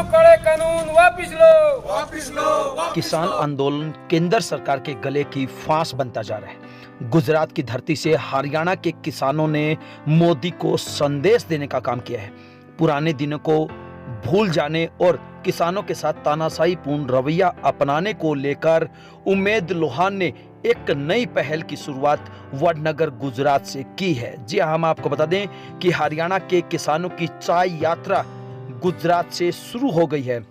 कड़े कानून वापिस लो, वापिस लो। किसान आंदोलन केंद्र सरकार के गले की फांस बनता जा रहा है। गुजरात की धरती से हरियाणा के किसानों ने मोदी को संदेश देने का काम किया है। पुराने दिनों को भूल जाने और किसानों के साथ तानाशाही पूर्ण रवैया अपनाने को लेकर उमेद लोहान ने एक नई पहल की शुरुआत वडनगर गुजरात से की है। जी हाँ, हम आपको बता दें कि हरियाणा के किसानों की चाय यात्रा गुजरात से शुरू हो गई है।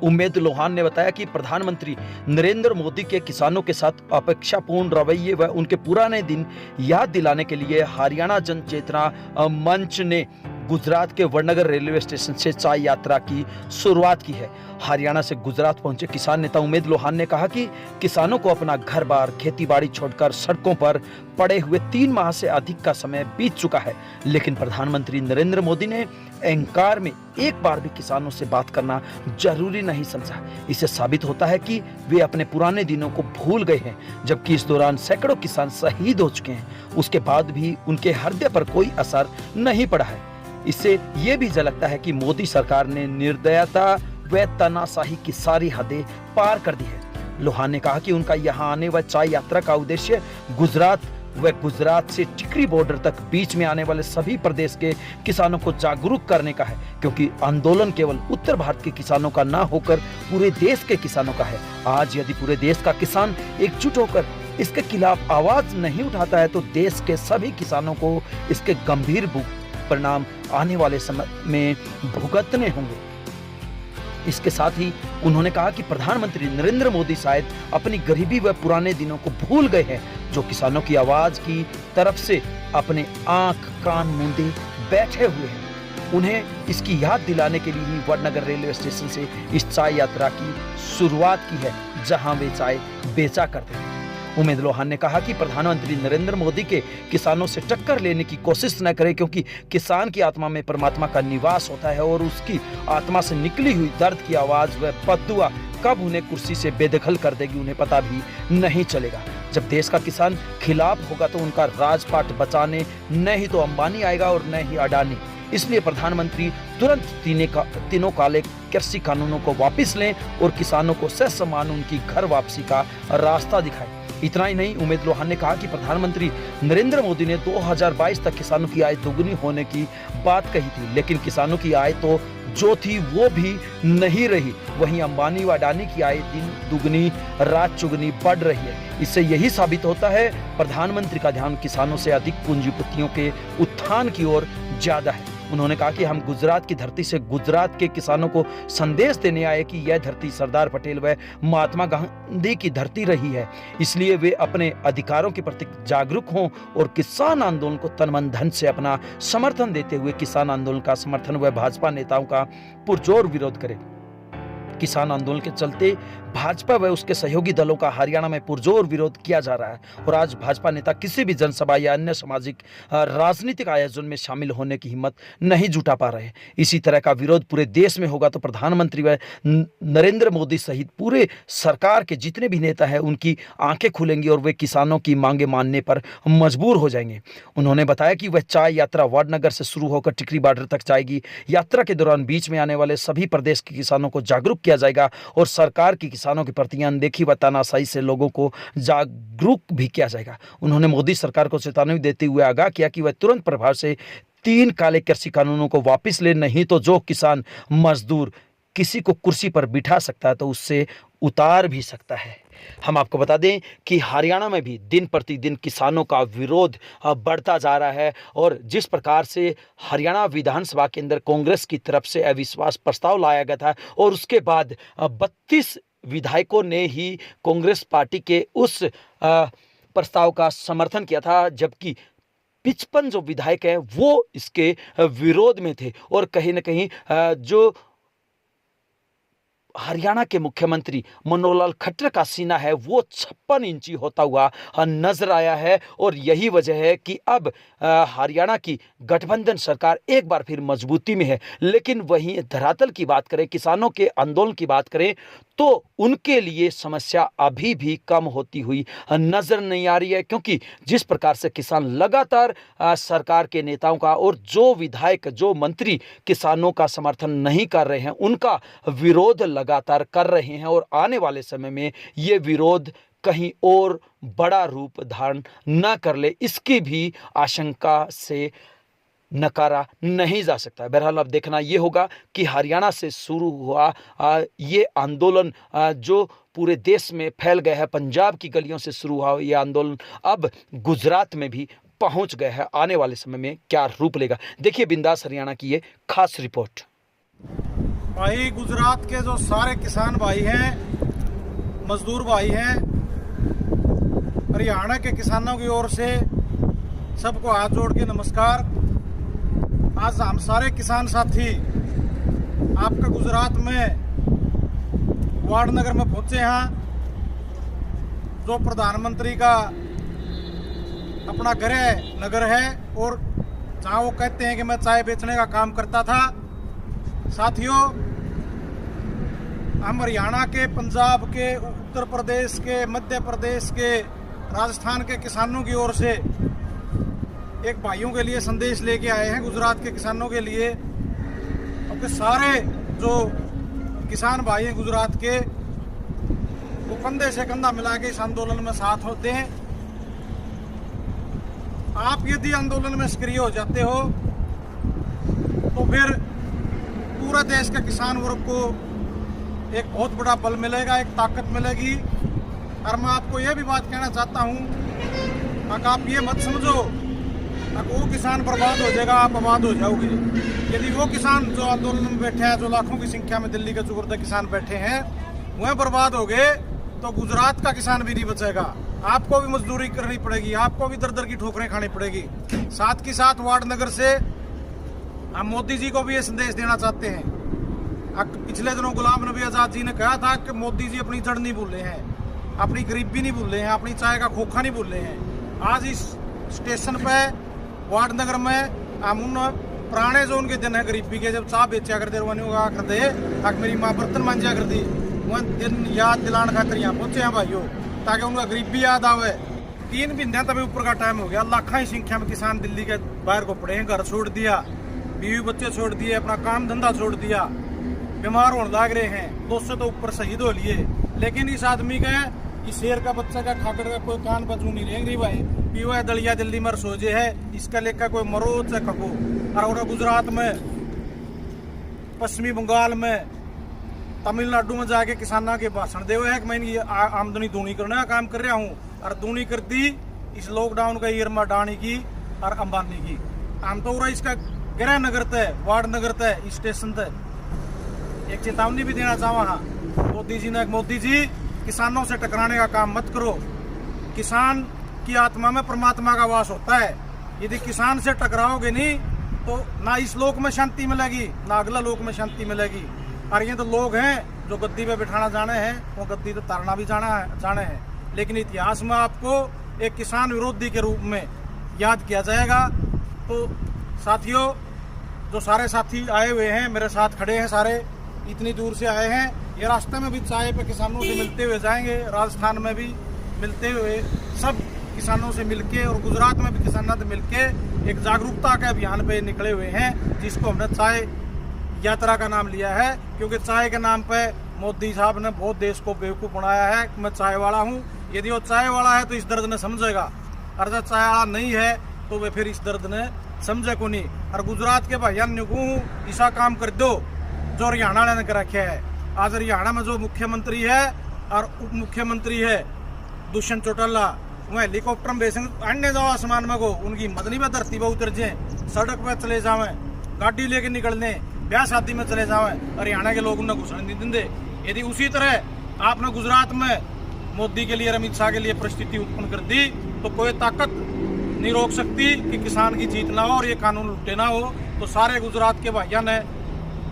उमेद लोहान ने बताया कि प्रधानमंत्री नरेंद्र मोदी के किसानों के साथ अपेक्षापूर्ण रवैये व उनके पुराने दिन याद दिलाने के लिए हरियाणा जन चेतना मंच ने गुजरात के वडनगर रेलवे स्टेशन से चाय यात्रा की शुरुआत की है। हरियाणा से गुजरात पहुंचे किसान नेता उमेद लोहान ने कहा कि किसानों को अपना घर बार खेती बाड़ी छोड़कर सड़कों पर पड़े हुए 3 माह से अधिक का समय बीत चुका है, लेकिन प्रधानमंत्री नरेंद्र मोदी ने अहंकार में एक बार भी किसानों से बात करना जरूरी नहीं समझा। इससे साबित होता है कि वे अपने पुराने दिनों को भूल गए हैं, जबकि इस दौरान सैकड़ों किसान शहीद हो चुके हैं। उसके बाद भी उनके हृदय पर कोई असर नहीं पड़ा है। इससे ये भी झलकता है कि मोदी सरकार ने निर्दयता व तानाशाही की सारी हदें पार कर दी है। लोहान ने कहा कि उनका यहाँ आने व चाय यात्रा का उद्देश्य गुजरात से टिकरी बॉर्डर तक बीच में आने वाले सभी प्रदेश के किसानों को जागरूक करने का है, क्योंकि आंदोलन केवल उत्तर भारत के किसानों का ना होकर पूरे देश के किसानों का है। आज यदि पूरे देश का किसान एकजुट होकर इसके खिलाफ आवाज नहीं उठाता है तो देश के सभी किसानों को इसके गंभीर परिणाम आने वाले समय में भुगतने होंगे। इसके साथ ही उन्होंने कहा कि प्रधानमंत्री नरेंद्र मोदी शायद अपनी गरीबी व पुराने दिनों को भूल गए हैं, जो किसानों की आवाज की तरफ से अपने आंख कान मूंदे बैठे हुए हैं। उन्हें इसकी याद दिलाने के लिए ही वडनगर रेलवे स्टेशन से इस चाय यात्रा की शुरुआत की है, जहां वे चाय बेचा करते हैं। उमेद लोहान ने कहा कि प्रधानमंत्री नरेंद्र मोदी के किसानों से टक्कर लेने की कोशिश न करें, क्योंकि किसान की आत्मा में परमात्मा का निवास होता है और उसकी आत्मा से निकली हुई दर्द की आवाज व बद्दुआ कब उन्हें कुर्सी से बेदखल कर देगी उन्हें पता भी नहीं चलेगा। जब देश का किसान खिलाफ होगा तो उनका राजपाट बचाने न ही तो अंबानी आएगा और न ही अडानी। इसलिए प्रधानमंत्री तुरंत तीनों काले कृषि कानूनों को वापस लें और किसानों को ससम्मान उनकी घर वापसी का रास्ता दिखाएं। इतना ही नहीं, उमेद लोहान ने कहा कि प्रधानमंत्री नरेंद्र मोदी ने 2022 तक किसानों की आय दोगुनी होने की बात कही थी, लेकिन किसानों की आय तो जो थी वो भी नहीं रही। वहीं अंबानी व अडानी की आय दिन दुगनी रात चुगनी बढ़ रही है। इससे यही साबित होता है प्रधानमंत्री का ध्यान किसानों से अधिक पूंजीपतियों के उत्थान की ओर ज्यादा है। उन्होंने कहा कि हम गुजरात की धरती से गुजरात के किसानों को संदेश देने आए कि यह धरती सरदार पटेल व महात्मा गांधी की धरती रही है, इसलिए वे अपने अधिकारों के प्रति जागरूक हों और किसान आंदोलन को तन मन धन से अपना समर्थन देते हुए किसान आंदोलन का समर्थन व भाजपा नेताओं का पुरजोर विरोध करें। किसान आंदोलन के चलते भाजपा व उसके सहयोगी दलों का हरियाणा में पुरजोर विरोध किया जा रहा है और आज भाजपा नेता किसी भी जनसभा या अन्य सामाजिक राजनीतिक आयोजन में शामिल होने की हिम्मत नहीं जुटा पा रहे हैं। इसी तरह का विरोध पूरे देश में होगा तो प्रधानमंत्री व नरेंद्र मोदी सहित पूरे सरकार के जितने भी नेता हैं उनकी आंखें खुलेंगी और वे किसानों की मांगे मानने पर मजबूर हो जाएंगे। उन्होंने बताया कि वह चाय यात्रा वडनगर से शुरू होकर टिकरी बॉर्डर तक जाएगी। यात्रा के दौरान बीच में आने वाले सभी प्रदेश के किसानों को जागरूक किया जाएगा और सरकार की किसानों के प्रति अनदेखी व तानाशाही से लोगों को जागरूक भी किया जाएगा। उन्होंने मोदी सरकार को चेतावनी देते हुए आगाह किया कि वह तुरंत प्रभाव से 3 काले कृषि कानूनों को वापस ले, नहीं तो जो किसान मजदूर किसी को कुर्सी पर बिठा सकता है तो उससे उतार भी सकता है। हम आपको बता दें कि हरियाणा में भी दिन प्रतिदिन किसानों का विरोध बढ़ता जा रहा है और जिस प्रकार से हरियाणा विधानसभा के अंदर कांग्रेस की तरफ से अविश्वास प्रस्ताव लाया गया था और उसके बाद 32 विधायकों ने ही कांग्रेस पार्टी के उस प्रस्ताव का समर्थन किया था, जबकि 55 जो विधायक हैं वो इसके विरोध में थे और कहीं ना कहीं जो हरियाणा के मुख्यमंत्री मनोहर लाल खट्टर का सीना है वो 56 इंची होता हुआ नजर आया है। और यही वजह है कि अब हरियाणा की गठबंधन सरकार एक बार फिर मजबूती में है। लेकिन वहीं धरातल की बात करें, किसानों के आंदोलन की बात करें, तो उनके लिए समस्या अभी भी कम होती हुई नजर नहीं आ रही है, क्योंकि जिस प्रकार से किसान लगातार सरकार के नेताओं का और जो विधायक जो मंत्री किसानों का समर्थन नहीं कर रहे हैं उनका विरोध लगातार कर रहे हैं, और आने वाले समय में ये विरोध कहीं और बड़ा रूप धारण न कर ले, इसकी भी आशंका से नकारा नहीं जा सकता। बहरहाल अब देखना ये होगा कि हरियाणा से शुरू हुआ ये आंदोलन जो पूरे देश में फैल गया है, पंजाब की गलियों से शुरू हुआ ये आंदोलन अब गुजरात में भी पहुंच गया है। आने वाले समय में क्या रूप लेगा, देखिए बिंदास हरियाणा की ये खास रिपोर्ट। भाई, गुजरात के जो सारे किसान भाई हैं, मजदूर भाई हैं, हरियाणा के किसानों की ओर से सबको हाथ जोड़ के नमस्कार। आज हम सारे किसान साथी आपका गुजरात में वाड़नगर में पहुंचे हैं, जो प्रधानमंत्री का अपना गृह नगर है और जहां वो कहते हैं कि मैं चाय बेचने का काम करता था। साथियों, हम हरियाणा के, पंजाब के, उत्तर प्रदेश के, मध्य प्रदेश के, राजस्थान के किसानों की ओर से एक भाइयों के लिए संदेश लेके आए हैं, गुजरात के किसानों के लिए। क्योंकि सारे जो किसान भाई हैं गुजरात के, वो कंधे से कंधा मिला के इस आंदोलन में साथ होते हैं। आप यदि आंदोलन में सक्रिय हो जाते हो तो फिर पूरे देश के किसान वर्ग को एक बहुत बड़ा बल मिलेगा, एक ताकत मिलेगी। और मैं आपको यह भी बात कहना चाहता हूँ, अगर आप ये मत समझो वो किसान बर्बाद हो जाएगा, आप आबाद हो जाओगे। यदि वो किसान जो आंदोलन में बैठे हैं, जो लाखों की संख्या में दिल्ली के चुगुर्दे किसान बैठे हैं, वह बर्बाद हो गए तो गुजरात का किसान भी नहीं बचेगा। आपको भी मजदूरी करनी पड़ेगी, आपको भी दर दर की ठोकरें खानी पड़ेगी। साथ के साथ वाड़नगर से हम मोदी जी को भी ये संदेश देना चाहते हैं। पिछले दिनों गुलाम नबी आजाद जी ने कहा था कि मोदी जी अपनी जड़ नहीं भूले हैं, अपनी गरीबी नहीं भूले हैं, अपनी चाय का खोखा नहीं भूले हैं। आज इस स्टेशन पे वाड़नगर में हम उन पुराने जो उनके दिन है गरीबी के, जब चाय बेचा करते करते ताकि मेरी माँ बर्तन मांझा करती, वह दिन याद दिलाने खातिर यहाँ पहुंचे हैं भाइयों, ताकि उनका गरीबी याद आवे। 3 महीने तभी ऊपर का टाइम हो गया, लाखों की संख्या में किसान दिल्ली के बाहर को पड़े हैं, घर छोड़ दिया, बीवी बच्चे छोड़ दिए, अपना काम धंधा छोड़ दिया, बीमार होने लग रहे हैं, 200 तो ऊपर शहीद हो लिए। लेकिन इस आदमी के, इस शेर का बच्चा का खाकर का कोई कान बचू नहीं रहेंगे भाई, पीओ है दलिया दिल्ली में सोजे है, इसका लेकर कोई मरो से खको। और गुजरात में, पश्चिमी बंगाल में, तमिलनाडु में जाके किसानों के भाषण दे हुए है कि मैं ये आमदनी दूनी करने का काम कर रहा हूँ, और दूनी कर दी इस लॉकडाउन का ईयर में डानी की और अंबानी की। हम तो इसका गृह नगर तय, वार्ड नगर तय, स्टेशन तय एक चेतावनी भी देना चाहूँ। हाँ, मोदी जी ने, मोदी जी किसानों से टकराने का काम मत करो। किसान की आत्मा में परमात्मा का वास होता है। यदि किसान से टकराओगे नहीं तो ना इस लोक में शांति मिलेगी, ना अगला लोक में शांति मिलेगी। और ये तो लोग हैं जो गद्दी पे बिठाना जाने हैं, वो गद्दी तो तारना भी जाने हैं। लेकिन इतिहास में आपको एक किसान विरोधी के रूप में याद किया जाएगा। तो साथियों, जो सारे साथी आए हुए हैं, मेरे साथ खड़े हैं, सारे इतनी दूर से आए हैं, ये रास्ते में भी चाय पे किसानों से मिलते हुए जाएंगे, राजस्थान में भी मिलते हुए, सब किसानों से मिलके, और गुजरात में भी किसानों से मिलके एक जागरूकता के अभियान पे निकले हुए हैं, जिसको हमने चाय यात्रा का नाम लिया है। क्योंकि चाय के नाम पे मोदी साहब ने बहुत देश को बेवकूफ़ बनाया है कि मैं चाय वाला हूँ। यदि वो चाय वाला है तो इस दर्द ने समझेगा, और जब चाय वाला नहीं है तो वे फिर इस दर्द ने समझे को नहीं। और गुजरात के भाइयों ने कहूँ, ऐसा काम कर दो जो हरियाणा ने कर रखे है। आज हरियाणा में जो मुख्यमंत्री है और उप मुख्यमंत्री है दुष्यंत चौटाला, वह हेलीकॉप्टर में भेजेंगे, अन्य जाओ आसमान में को, उनकी मदनी में धरती पर उतर जाए, सड़क पर चले जावे, गाड़ी लेके निकलने, ब्याह शादी में चले जावे, हरियाणा के लोग उन्हें घुसने नहीं देंगे। यदि उसी तरह आपने गुजरात में मोदी के लिए, अमित शाह के लिए परिस्थिति उत्पन्न कर दी तो कोई ताकत नहीं रोक सकती कि किसान की जीत ना हो और ये कानून लुटे ना हो। तो सारे गुजरात के भाइयों ने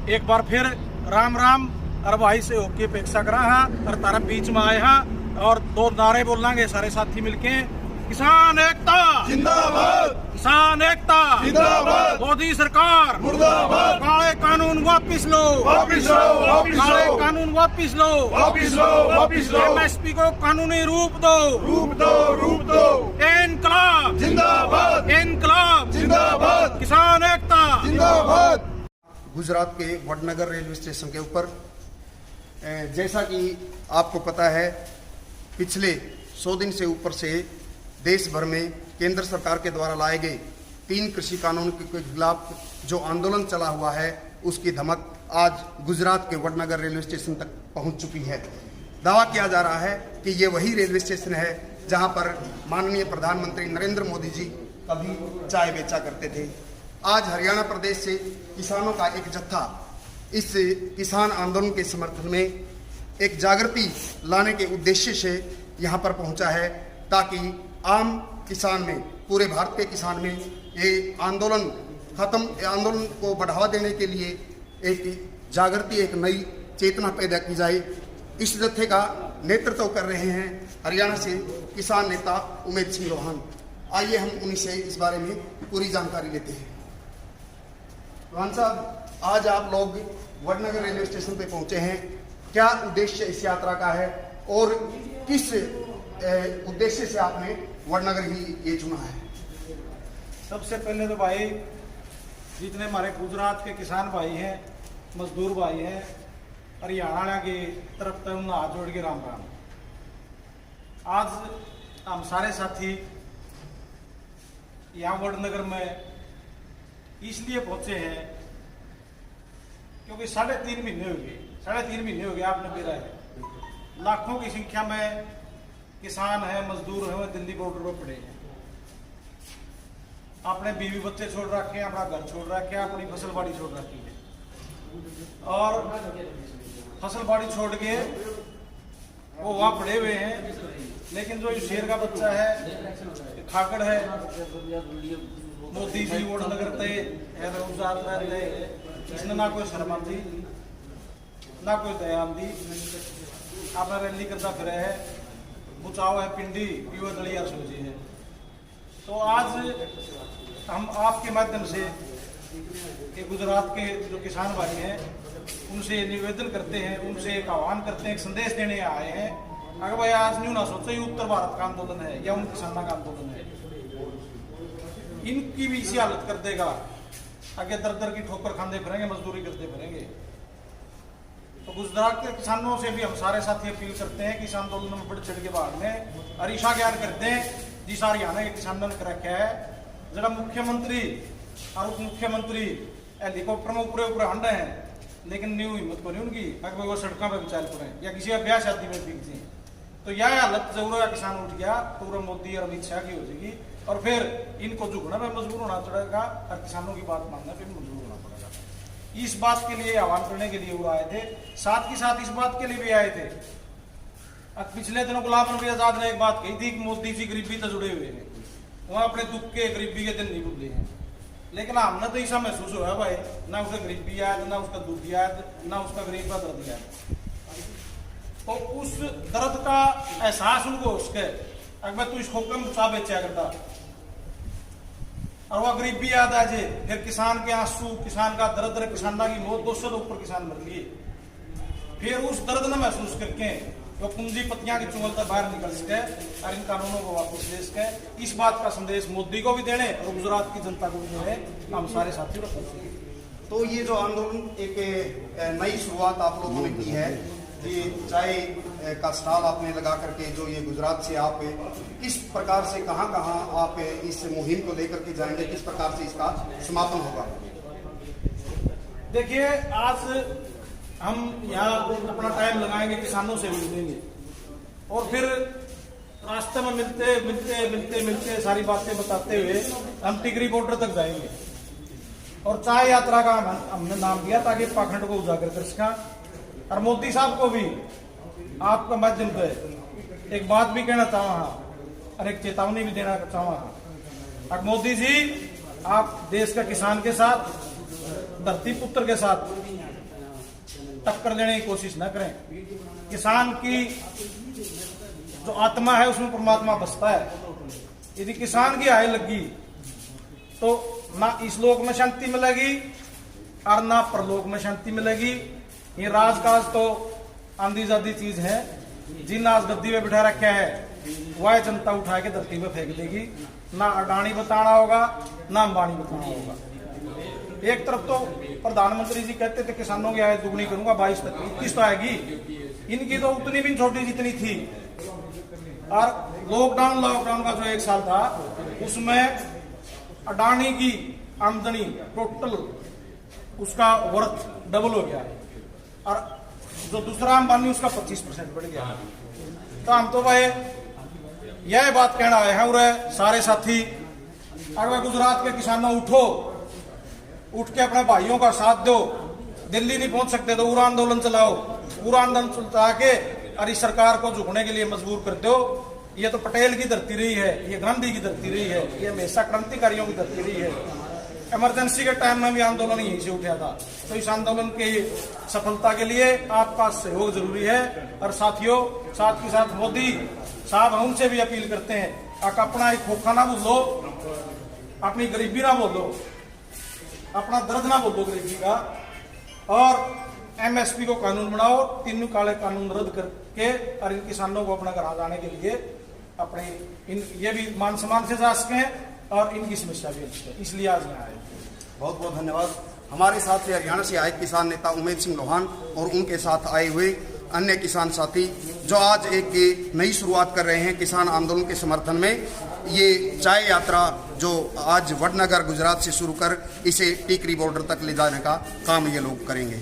एक बार फिर राम राम, और भाई से होके अपेक्षा करा हाँ और तारा बीच में आए हाँ और दो नारे बोलेंगे सारे साथी मिलके, किसान एकता जिंदाबाद, किसान एकता जिंदाबाद, मोदी सरकार मुर्दाबाद, काले कानून वापिस लो, वापिस लो, वापिस काले लो, कानून वापिस लो, वापिस लो, वापिस लो, एमएसपी को कानूनी रूप दो, रूप दो, रूप दो, इनकलाब जिंदाबाद, इनकलाब जिंदाबाद, किसान एकता जिंदाबाद। गुजरात के वडनगर रेलवे स्टेशन के ऊपर जैसा कि आपको पता है, पिछले 100 दिन से ऊपर से देश भर में केंद्र सरकार के द्वारा लाए गए 3 कृषि कानून के खिलाफ जो आंदोलन चला हुआ है, उसकी धमक आज गुजरात के वडनगर रेलवे स्टेशन तक पहुंच चुकी है। दावा किया जा रहा है कि ये वही रेलवे स्टेशन है जहां पर माननीय प्रधानमंत्री नरेंद्र मोदी जी कभी चाय बेचा करते थे। आज हरियाणा प्रदेश से किसानों का एक जत्था इस किसान आंदोलन के समर्थन में एक जागृति लाने के उद्देश्य से यहाँ पर पहुँचा है, ताकि आम किसान में, पूरे भारत के किसान में ये आंदोलन आंदोलन को बढ़ावा देने के लिए एक जागृति, एक नई चेतना पैदा की जाए। इस जत्थे का नेतृत्व कर रहे हैं हरियाणा से किसान नेता उमेद सिंह लोहान। आइए हम उन्हीं से इस बारे में पूरी जानकारी लेते हैं। लोहान साहब, आज आप लोग वडनगर रेलवे स्टेशन पे पहुंचे हैं, क्या उद्देश्य इस यात्रा का है और किस उद्देश्य से आपने वडनगर ही ये चुना है? सबसे पहले तो भाई जितने हमारे गुजरात के किसान भाई हैं, मजदूर भाई हैं, हरियाणा की तरफ से उन हाथ जोड़ के राम राम। आज हम सारे साथी यहाँ वडनगर में इसलिए पहुंचे हैं क्योंकि 3.5 महीने हो गए, 3.5 महीने हो गए आपने बेरा है, लाखों की संख्या में किसान है, मजदूर है, दिल्ली बॉर्डर पर पड़े हैं। अपने बीवी बच्चे छोड़ रखे हैं, अपना घर छोड़ रखे हैं, अपनी फसल बाड़ी छोड़ रखी है, और फसल बाड़ी छोड़ के वो वहाँ पड़े हुए हैं। लेकिन जो शेर का बच्चा है, खाकड़ है, मोदी जी वडनगर तय इसने ना कोई शर्म आती, ना कोई दया आती, आपने रैली करता फिर है, बुचाओ है पिंडी, पीओ दलिया सोची है। तो आज हम आपके माध्यम से कि गुजरात के जो किसान भाई हैं उनसे निवेदन करते हैं, उनसे एक आह्वान करते हैं, एक संदेश देने आए हैं। अगर भाई आज न्यू ना सोचो ये उत्तर भारत का आंदोलन है या उन किसानों का आंदोलन है, इनकी भी इसी हालत कर देगा। आगे दर दर की ठोकर खाते फिरेंगे, मजदूरी करते फिरेंगे। तो गुजरात के किसानों से भी हम सारे साथी अपील करते हैं कि इस आंदोलन में बढ़ चढ़ के भाग में अरीशा ज्ञान करते हैं। जिस हरियाणा के किसानों ने कर रखा है, जरा मुख्यमंत्री और उप मुख्यमंत्री हेलीकॉप्टर में ऊपर ऊपर हंडे हैं, लेकिन न्यू हिम्मत को नहीं उनकी, अगर वो सड़कों पर विचार पड़े या किसी ब्याह शादी में बिकती। तो यह हालत जरूर है, किसान उठ गया तो मोदी और अमित शाह की हो जाएगी, और फिर इनको झुकना पे मजबूर होना पड़ेगा और किसानों की बात मानना पे मजबूर होना पड़ेगा। इस बात के लिए आह्वान करने के लिए वो आए थे, साथ ही साथ इस बात के लिए भी आए थे। अब पिछले दिनों गुलाम नबी आजाद ने एक बात कही थी कि मोदी जी गरीबी से जुड़े हुए हैं, वहाँ अपने दुख के गरीबी के दिन नहीं भूले हैं। लेकिन हमने तो ऐसा महसूस हुआ भाई, ना उसे गरीबी याद, ना उसका दुख याद, ना उसका गरीब का दर्द याद। तो उस दर्द का एहसास उनको उसके अगर तू इस खोखे में चा बेचा करता और वह गरीबी याद आ जाए, फिर किसान के आंसू, किसान का दर्द, किसानों की मौत, 200 के ऊपर किसान मर लिए। फिर उस दर्द ने महसूस करके वो पूंजीपतियां की चुंगल तक बाहर निकल सके और इन कानूनों को वापस ले सके। इस बात का संदेश मोदी को भी देने और गुजरात की जनता को भी देने हम सारे साथियों को। तो ये जो आंदोलन एक नई शुरुआत आप लोगों ने की है, ये चाय का स्टॉल आपने लगा करके जो ये गुजरात से आप किस प्रकार से कहां आप इस मुहिम को लेकर के जाएंगे, किस प्रकार से इसका समापन होगा? देखिए, आज हम यहाँ अपना टाइम लगाएंगे, किसानों से मिलेंगे और फिर रास्ते में मिलते सारी बातें बताते हुए हम टिकरी बॉर्डर तक जाएंगे। और चाय यात्रा का हमने नाम दिया ताकि पाखंड को उजागर कर सका। और मोदी साहब को भी आपका माध्यम से एक बात भी कहना चाहूँ और एक चेतावनी भी देना चाहूँ। अब मोदी जी, आप देश का किसान के साथ, धरती पुत्र के साथ टक्कर लेने की कोशिश न करें। किसान की जो आत्मा है उसमें परमात्मा बसता है। यदि किसान की आय लगी तो ना इस लोक में शांति मिलेगी और ना परलोक में शांति मिलेगी। ये राजकाज तो आंधी जाती चीज है। जिन आज गद्दी में बिठा रखा है वह जनता उठा के धरती में फेंक देगी। ना अडानी बताना होगा ना अंबानी बताना होगा। एक तरफ तो प्रधानमंत्री जी कहते थे किसानों की आय दुगनी करूंगा, 22 तक 21 तो आएगी। इनकी तो उतनी भी छोटी जितनी थी। और लॉकडाउन का जो 1 साल था उसमें अडानी की आमदनी टोटल उसका वर्थ डबल हो गया और जो दूसरा अंबानी उसका 25% बढ़ गया। तो हम तो भाई यह बात कहना आए हैं और सारे साथी अगर गुजरात के किसानों उठ के अपने भाइयों का साथ दो। दिल्ली नहीं पहुंच सकते तो पूरा आंदोलन चलाओ, पूरा आंदोलन चला के और इस सरकार को झुकने के लिए मजबूर कर दो। ये तो पटेल की धरती रही है, ये गांधी की धरती रही है, ये हमेशा क्रांतिकारियों की धरती रही है। इमरजेंसी के टाइम में भी आंदोलन यहीं से उठा था। तो इस आंदोलन की सफलता के लिए आपका सहयोग जरूरी है। और साथियों, साथ के साथ मोदी साहब हम उनसे भी अपील करते हैं आप अपना एक खोखा ना बोलो, अपनी गरीबी ना बोलो, अपना दर्द ना बोलो गरीबी का, और एमएसपी को कानून बनाओ, 3 काले कानून रद्द करके और इन किसानों को अपना घर जाने के लिए अपने ये भी मान सम्मान से जा सकें और इनकी समस्या भी अच्छी है। इसलिए आज यहाँ आए। बहुत बहुत धन्यवाद। हमारे साथ से हरियाणा से आए किसान नेता उमेद सिंह लोहान और उनके साथ आए हुए अन्य किसान साथी जो आज एक नई शुरुआत कर रहे हैं किसान आंदोलन के समर्थन में। ये चाय यात्रा जो आज वडनगर गुजरात से शुरू कर इसे टीकरी बॉर्डर तक ले जाने का काम ये लोग करेंगे।